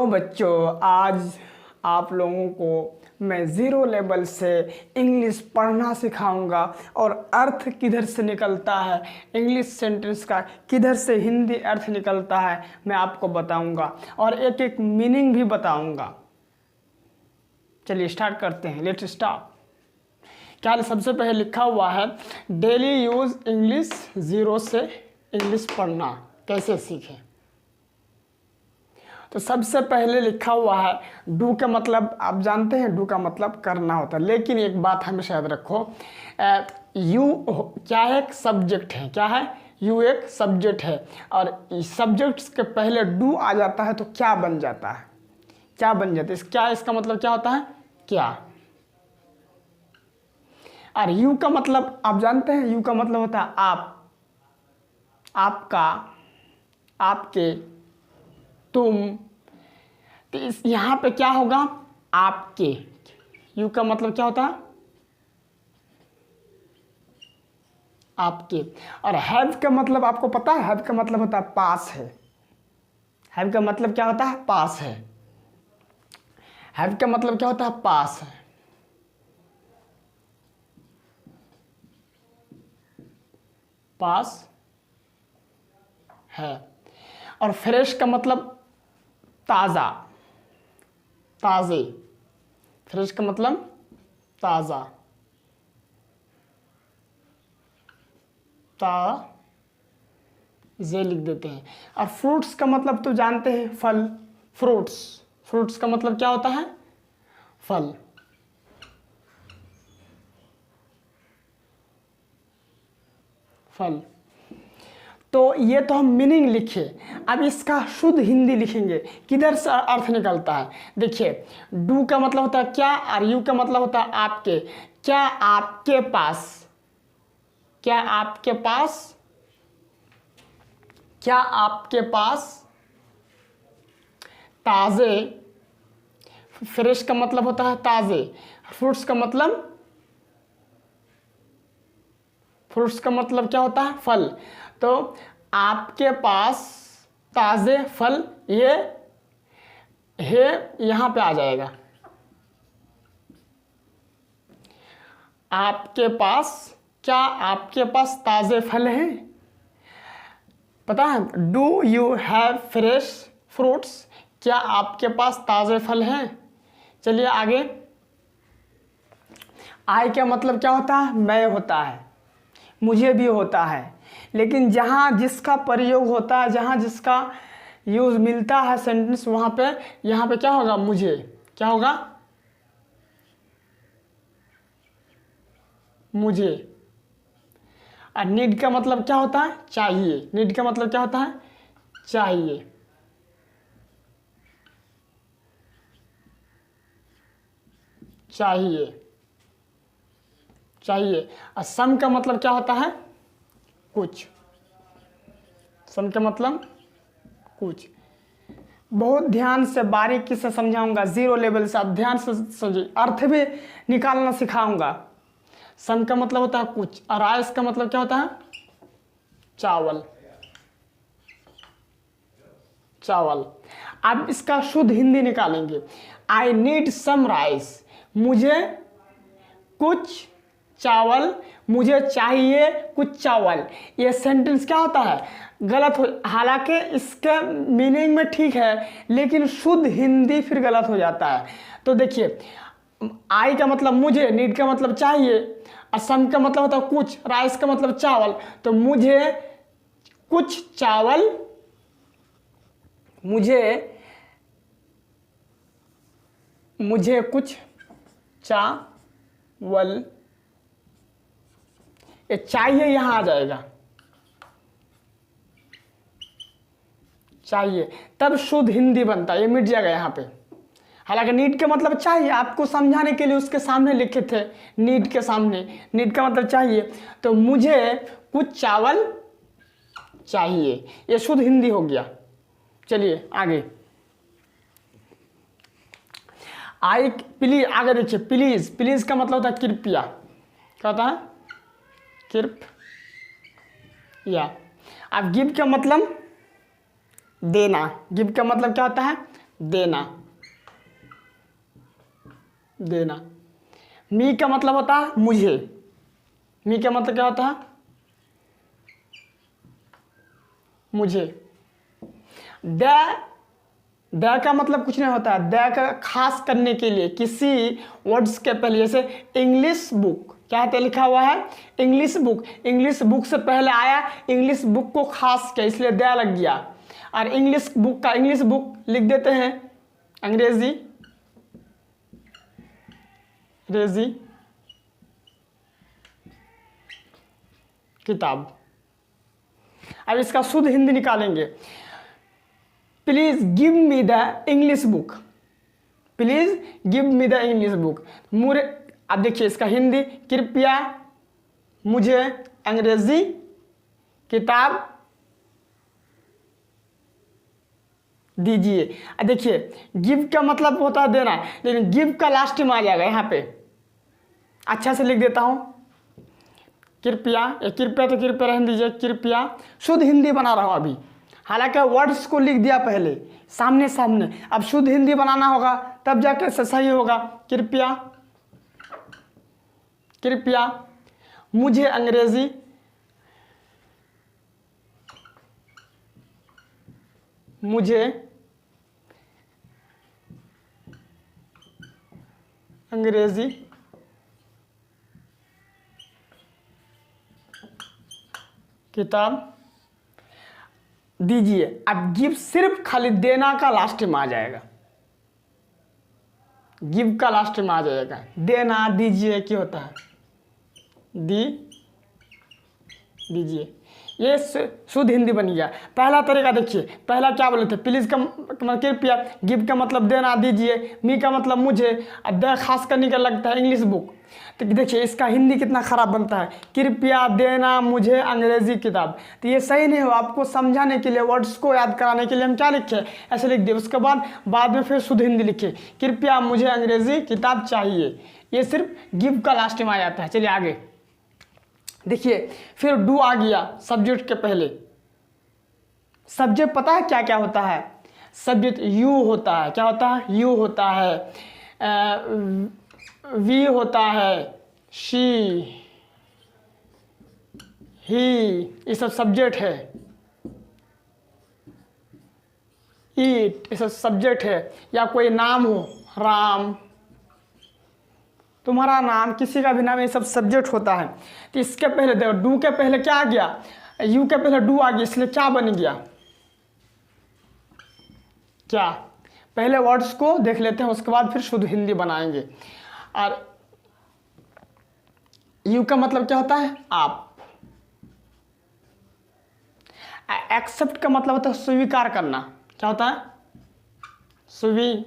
Hello बच्चों, आज आप लोगों को मैं ज़ीरो लेवल से इंग्लिश पढ़ना सिखाऊंगा और अर्थ किधर से निकलता है, इंग्लिश सेंटेंस का किधर से हिंदी अर्थ निकलता है मैं आपको बताऊंगा और एक एक मीनिंग भी बताऊंगा। चलिए स्टार्ट करते हैं। Let's start. क्या सबसे पहले लिखा हुआ है डेली यूज़ इंग्लिश ज़ीरो से इंग्लिश पढ़ना कैसे सीखें। तो सबसे पहले लिखा हुआ है डू का मतलब आप जानते हैं, डू का मतलब करना होता है। लेकिन एक बात हमेशा याद रखो, यू क्या है, एक सब्जेक्ट है। क्या है? यू एक सब्जेक्ट है और सब्जेक्ट्स के पहले डू आ जाता है तो क्या बन जाता है? क्या बन जाता है? क्या इसका मतलब क्या होता है? क्या। और यू का मतलब आप जानते हैं, यू का मतलब होता है आप, आपका, आपके, तुम। तो इस यहाँ पे क्या होगा? आपके। यू का मतलब क्या होता है? आपके। और हैव का मतलब आपको पता है? हैव का मतलब होता है पास है। हैव का मतलब क्या होता है? पास है। हैव का मतलब क्या होता है? पास है। पास है। और फ्रेश का मतलब ताज़ा, ताज़े। फ्रेश का मतलब ताज़ा, ताज़े लिख देते हैं। और फ्रूट्स का मतलब तो जानते हैं, फल। फ्रूट्स, फ्रूट्स का मतलब क्या होता है? फल। फल। तो ये तो हम मीनिंग लिखे। अब इसका शुद्ध हिंदी लिखेंगे, किधर से अर्थ निकलता है। देखिए, डू का मतलब होता है क्या और यू का मतलब होता है आपके। क्या आपके पास, क्या आपके पास, क्या आपके पास ताज़े। फ्रेश का मतलब होता है ताज़े। फ्रूट्स का मतलब, फ्रूट्स का मतलब क्या होता है? फल। तो आपके पास ताज़े फल, ये है यहाँ पे आ जाएगा। आपके पास, क्या आपके पास ताज़े फल हैं? पता है? Do you have fresh fruits? क्या आपके पास ताज़े फल हैं? चलिए आगे। आई का मतलब क्या होता है? मैं होता है, मुझे भी होता है। लेकिन जहाँ जिसका प्रयोग होता है, जहाँ जिसका यूज़ मिलता है सेंटेंस, वहाँ पे, यहाँ पे क्या होगा? मुझे। क्या होगा? मुझे। और नीड का मतलब क्या होता है? चाहिए। नीड का मतलब क्या होता है? चाहिए। चाहिए, चाहिए। और सम का मतलब क्या होता है? कुछ। सम का मतलब कुछ। बहुत ध्यान से बारीकी से समझाऊंगा, जीरो लेवल से। आप ध्यान से समझिए, अर्थ भी निकालना सिखाऊंगा। सम का मतलब होता है कुछ और राइस का मतलब क्या होता है? चावल। चावल। अब इसका शुद्ध हिंदी निकालेंगे। I need some rice. मुझे कुछ चावल, मुझे चाहिए कुछ चावल। ये सेंटेंस क्या होता है? गलत हो, हालांकि इसके मीनिंग में ठीक है लेकिन शुद्ध हिंदी फिर गलत हो जाता है। तो देखिए, आई का मतलब मुझे, नीड का मतलब चाहिए, असम का मतलब होता है कुछ, राइस का मतलब चावल। तो मुझे कुछ चावल, मुझे कुछ चावल। ये चाहिए यहाँ आ जाएगा, चाहिए, तब शुद्ध हिंदी बनता है। ये मिट जाएगा यहाँ पे। हालांकि नीड का मतलब चाहिए, आपको समझाने के लिए उसके सामने लिखे थे, नीड के सामने। नीड का मतलब चाहिए, तो मुझे कुछ चावल चाहिए। ये शुद्ध हिंदी हो गया। चलिए आगे। आई प्लीज, आगे देखिए, प्लीज। प्लीज का मतलब होता है कृपया। क्या होता है? कृपया। अब गिव का मतलब देना। गिव का मतलब क्या होता है? देना, देना। मी का मतलब होता है मुझे, मी का मतलब क्या होता है, मुझे। द का मतलब कुछ नहीं होता है, द का खास करने के लिए किसी वर्ड्स के पहले, जैसे इंग्लिश बुक, क्या है लिखा हुआ है इंग्लिश बुक, इंग्लिश बुक से पहले आया, इंग्लिश बुक को खास किया इसलिए द लग गया। और इंग्लिश बुक का इंग्लिश बुक लिख देते हैं अंग्रेजी, अंग्रेजी किताब। अब इसका शुद्ध हिंदी निकालेंगे। Please give me the English book, please give me the English book. मुझे, अब देखिए इसका हिंदी, कृपया मुझे अंग्रेजी किताब दीजिए। अब देखिए गिव का मतलब होता है देना, लेकिन गिव का लास्ट में आ जाएगा यहाँ पे। अच्छा से लिख देता हूँ, कृपया, कृपया तो कृपया रहने दीजिए, कृपया। शुद्ध हिंदी बना रहा हूँ अभी, हालांकि वर्ड्स को लिख दिया पहले सामने सामने, अब शुद्ध हिंदी बनाना होगा तब जाकर सही होगा। कृपया, कृपया मुझे अंग्रेजी मुझे अंग्रेजी किताब दीजिए। अब गिव सिर्फ खाली देना का लास्ट में आ जाएगा, गिव का लास्ट में आ जाएगा। देना, दीजिए क्या होता है, दीजिए। ये शुद्ध हिंदी बन गया। पहला तरीका देखिए, पहला क्या बोले थे, प्लीज का मतलब कृपया, गिव का मतलब देना, दीजिए, मी का मतलब मुझे, और द खास करने का लगता है इंग्लिश बुक। तो देखिए इसका हिंदी कितना खराब बनता है, कृपया देना मुझे अंग्रेजी किताब। तो ये सही नहीं हो, आपको समझाने के लिए, वर्ड्स को याद कराने के लिए हम क्या लिखे, ऐसे लिख दिए। उसके बाद में फिर शुद्ध हिंदी लिखे, कृपया मुझे अंग्रेजी किताब चाहिए। ये सिर्फ गिव का लास्ट में आ जाता है। चलिए आगे देखिए, फिर डू आ गया सब्जेक्ट के पहले। सब्जेक्ट पता है क्या क्या होता है, सब्जेक्ट यू होता है, क्या होता है, यू होता है, वी होता है, शी, ही, ये सब सब्जेक्ट है। ईट, ये सब सब्जेक्ट है। या कोई नाम हो, राम, तुम्हारा नाम, किसी का भी नाम, ये सब सब्जेक्ट होता है। तो इसके पहले देखो, डू के पहले क्या आ गया, यू के पहले डू आ गया, इसलिए क्या बन गया, क्या। पहले वर्ड्स को देख लेते हैं, उसके बाद फिर शुद्ध हिंदी बनाएंगे। और यू का मतलब क्या होता है, आप। एक्सेप्ट का मतलब होता है स्वीकार करना, क्या होता है, स्वीकार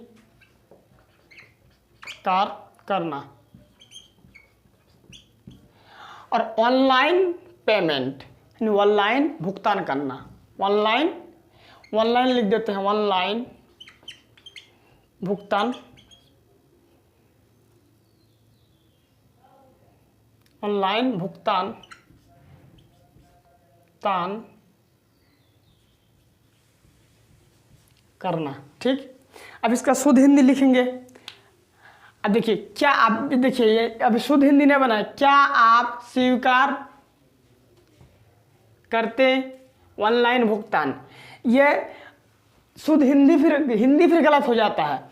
करना। और ऑनलाइन पेमेंट, ऑनलाइन भुगतान करना, ऑनलाइन, ऑनलाइन लिख देते हैं, ऑनलाइन भुगतान, ऑनलाइन भुगतान तान करना। ठीक, अब इसका शुद्ध हिंदी लिखेंगे। अब देखिए क्या, आप देखिए ये अभी शुद्ध हिंदी नहीं बना है, क्या आप स्वीकार करते ऑनलाइन भुगतान। ये शुद्ध हिंदी फिर गलत हो जाता है।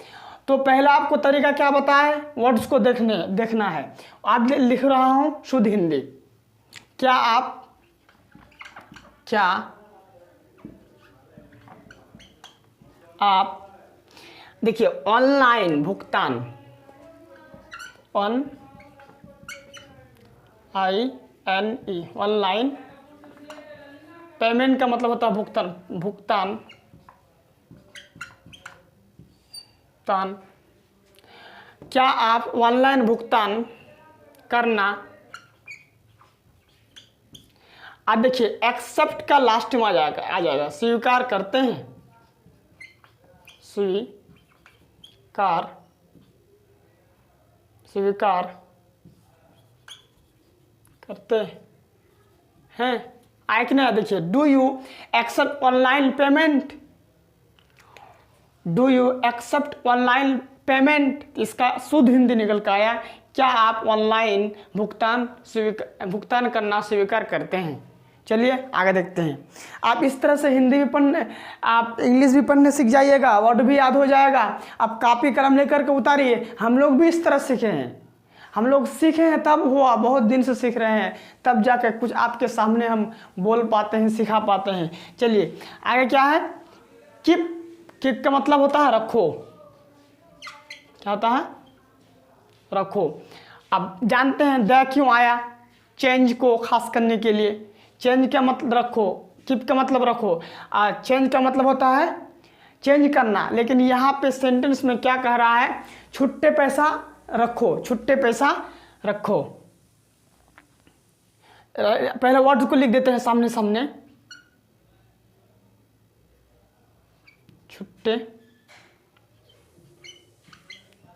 तो पहला आपको तरीका क्या बताए, वर्ड्स को देखना है। आप लिख रहा हूं शुद्ध हिंदी, क्या आप देखिए ऑनलाइन भुगतान, ONLINE, ऑनलाइन। पेमेंट का मतलब होता है भुगतान तान। क्या आप ऑनलाइन भुगतान करना। अब देखिए एक्सेप्ट का लास्ट में आ जाएगा, स्वीकार करते हैं, स्वीकार करते हैं, आए कि नहीं। देखिए do you accept online payment, do you accept online payment, इसका शुद्ध हिंदी निकल कर आया क्या आप ऑनलाइन भुगतान करना स्वीकार करते हैं। चलिए आगे देखते हैं। आप इस तरह से हिंदी भी पढ़ने, आप इंग्लिश भी पढ़ने सीख जाइएगा, वर्ड भी याद हो जाएगा। आप कॉपी कलम लेकर के उतारिए। हम लोग भी इस तरह सीखे हैं, हम लोग सीखे हैं तब हुआ, बहुत दिन से सीख रहे हैं, तब जाकर कुछ आपके सामने हम बोल पाते हैं, सिखा पाते हैं। चलिए आगे क्या है। कीप, कीप का मतलब होता है रखो। क्या होता है? रखो। अब जानते हैं द क्यों आया? चेंज को खास करने के लिए। चेंज का मतलब रखो, कीप का मतलब रखो, चेंज का मतलब होता है चेंज करना। लेकिन यहाँ पे सेंटेंस में क्या कह रहा है? छुट्टे पैसा रखो, छुट्टे पैसा रखो। पहले वर्ड को लिख देते हैं सामने सामने। छुट्टे,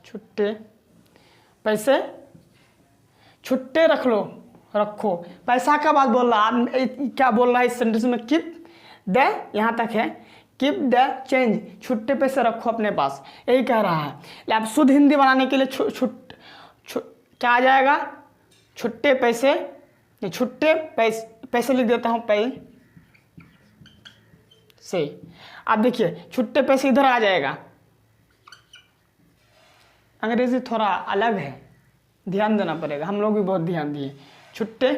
छुट्टे पैसे, छुट्टे रख लो, रखो। पैसा का बात बोल रहा है, क्या बोल रहा है इस सेंटेंस में? कीप द, यहाँ तक है, कीप द चेंज, छुट्टे पैसे रखो अपने पास, यही कह रहा है। अब शुद्ध हिंदी बनाने के लिए क्या आ जाएगा? छुट्टे पैसे, छुट्टे पैसे लिख देता हूँ पैसे। अब देखिए छुट्टे पैसे इधर आ जाएगा। अंग्रेजी थोड़ा अलग है, ध्यान देना पड़ेगा, हम लोग भी बहुत ध्यान दिए। छुट्टे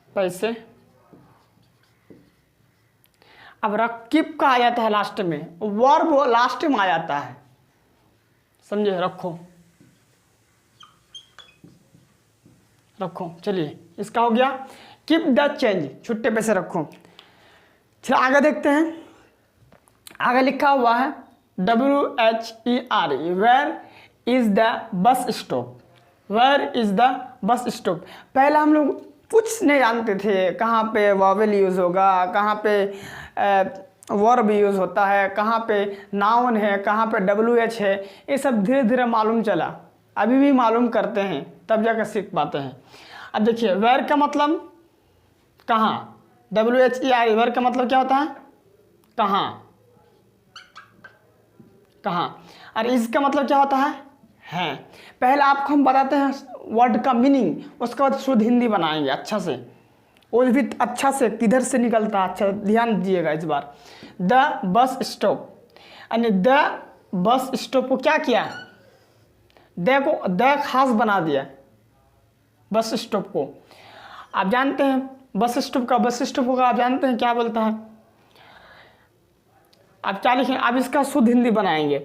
पैसे। अब रकीब का आ जाता है लास्ट में, वर्ब लास्ट में आ जाता है, समझे? रखो, रखो। चलिए इसका हो गया कीप द चेंज, छुट्टे पैसे रखो। चलिए आगे देखते हैं। आगे लिखा हुआ है WHERE, where is the bus stop, where is the bus stop. पहले हम लोग कुछ नहीं जानते थे, कहाँ पे वॉवेल यूज़ होगा, कहाँ पे वर्ब यूज़ होता है, कहाँ पे नाउन है, कहाँ पे WH है। ये सब धीरे धीरे मालूम चला, अभी भी मालूम करते हैं, तब जाकर सीख पाते हैं। अब देखिए वेयर का मतलब कहाँ, WHERE, वेयर का मतलब क्या होता है? कहाँ, कहाँ। और इसका मतलब क्या होता है? पहले आपको हम बताते हैं वर्ड का मीनिंग, उसके बाद शुद्ध हिंदी बनाएंगे अच्छा से, वो भी अच्छा से किधर से निकलता है, अच्छा ध्यान दीजिएगा इस बार। द बस स्टॉप, यानी द बस स्टॉप को क्या किया? द खास बना दिया बस स्टॉप को। आप जानते हैं बस स्टॉप का आप जानते हैं क्या बोलता है? आप क्या लिखेंगे? आप इसका शुद्ध हिंदी बनाएंगे।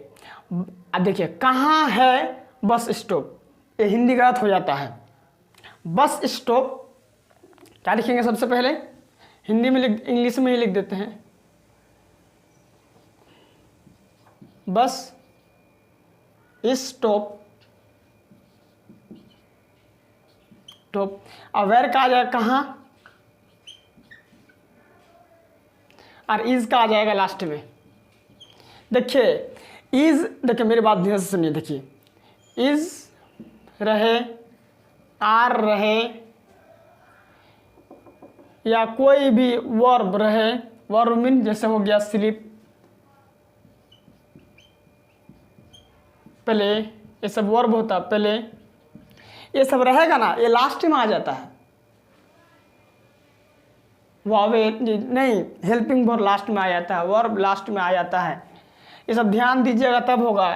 अब देखिए कहाँ है बस स्टॉप, ये हिंदी गलत हो जाता है। बस स्टॉप क्या लिखेंगे? सबसे पहले हिंदी में इंग्लिश में ही लिख देते हैं, बस स्टॉप, टॉप। और वेयर का आ जाएगा कहाँ, और इज का आ जाएगा लास्ट में। देखिए इज, देखिए मेरी बात ध्यान से सुनिए। देखिए इज रहे, आर रहे, या कोई भी वर्ब रहे, वर्ब मीन जैसे हो गया स्लीप, पहले ये सब वर्ब होता, पहले ये सब रहेगा ना, ये लास्ट में आ जाता है। वावेल नहीं, हेल्पिंग वर्ब लास्ट में आ जाता है, वर्ब लास्ट में आ जाता है। ये सब ध्यान दीजिएगा तब होगा।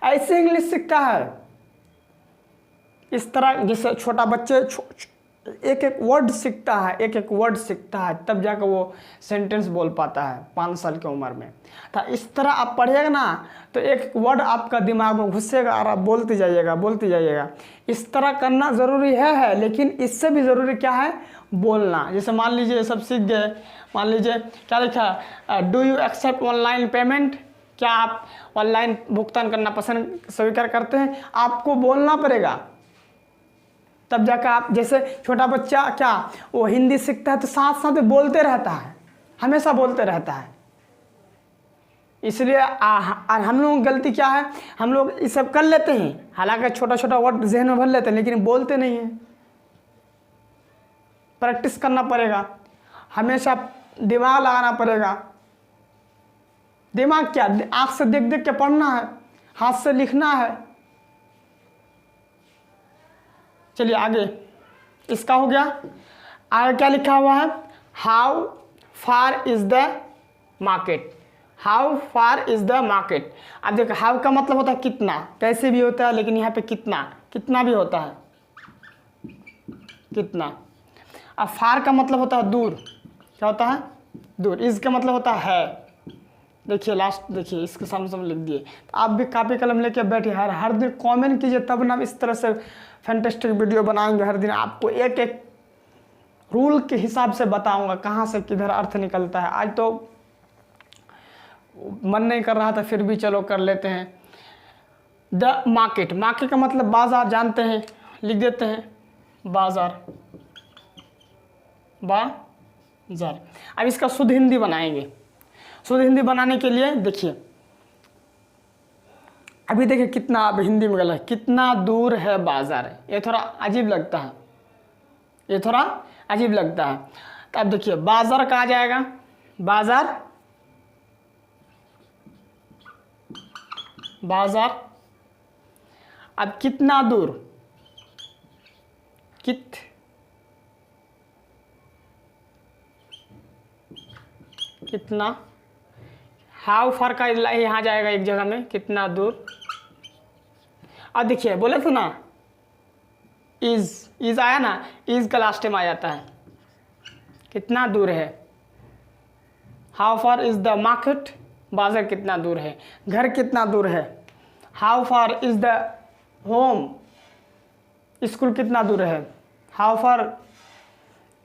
ऐसे इंग्लिश सीखता है इस तरह, जैसे छोटा बच्चे एक एक वर्ड सीखता है, एक एक वर्ड सीखता है, तब जाकर वो सेंटेंस बोल पाता है 5 साल की उम्र में। तो इस तरह आप पढ़िएगा ना तो एक एक वर्ड आपका दिमाग में घुसेगा और आप बोलते जाइएगा, बोलते जाइएगा। इस तरह करना ज़रूरी है, लेकिन इससे भी ज़रूरी क्या है? बोलना। जैसे मान लीजिए सब सीख गए, मान लीजिए क्या लिखा, do you accept online payment, क्या आप ऑनलाइन भुगतान करना पसंद स्वीकार करते हैं? आपको बोलना पड़ेगा, तब जाकर आप, जैसे छोटा बच्चा क्या वो हिंदी सीखता है तो साथ साथ बोलते रहता है, हमेशा बोलते रहता है। इसलिए हम लोगों की गलती क्या है, हम लोग ये सब कर लेते हैं, हालांकि छोटा छोटा वर्ड जहन में भर लेते हैं, लेकिन बोलते नहीं हैं। प्रैक्टिस करना पड़ेगा। हमेशा दिमाग लगाना पड़ेगा। दिमाग क्या, आँख से देख देख के पढ़ना है, हाथ से लिखना है। चलिए आगे, इसका हो गया। आगे क्या लिखा हुआ है, how far is the market. How far is the market. अब देखो हाउ का मतलब होता है कितना, कैसे भी होता है, लेकिन यहाँ पे कितना, कितना भी होता है, कितना। अब फार का मतलब होता है दूर, क्या होता है, दूर। इसका मतलब होता है, देखिए लास्ट देखिए इसके सामने लिख दिए। तो आप भी कापी कलम लेके बैठिए, हर दिन कमेंट कीजिए, तब ना इस तरह से फैंटास्टिक वीडियो बनाएंगे। हर दिन आपको एक एक रूल के हिसाब से बताऊंगा कहाँ से किधर अर्थ निकलता है। आज तो मन नहीं कर रहा था, फिर भी चलो कर लेते हैं। द मार्केट, मार्केट का मतलब बाजार, जानते हैं, लिख देते हैं बाजार, बाजार। अब इसका शुद्ध हिंदी बनाएंगे। शुद्ध हिंदी बनाने के लिए देखिए, अभी देखिए कितना, अब हिंदी में गलत, कितना दूर है बाजार। ये थोड़ा अजीब लगता है, ये थोड़ा अजीब लगता है। तो अब देखिए बाजार कहा जाएगा, बाजार, बाजार। अब कितना दूर, कितना, हाउ फार का यहाँ जाएगा एक जगह में, कितना दूर। अब देखिए बोले थे ना इज आया ना, इज का लास्ट में आ जाता है, कितना दूर है। How far is the market, बाजार कितना दूर है, घर कितना दूर है। How far is the home, school कितना दूर है। How far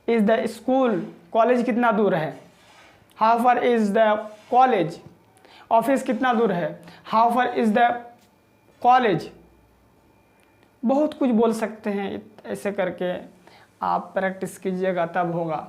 is the school, college कितना दूर है। How far is the college, office कितना दूर है। How far is the college. बहुत कुछ बोल सकते हैं, ऐसे करके आप प्रैक्टिस कीजिएगा तब होगा।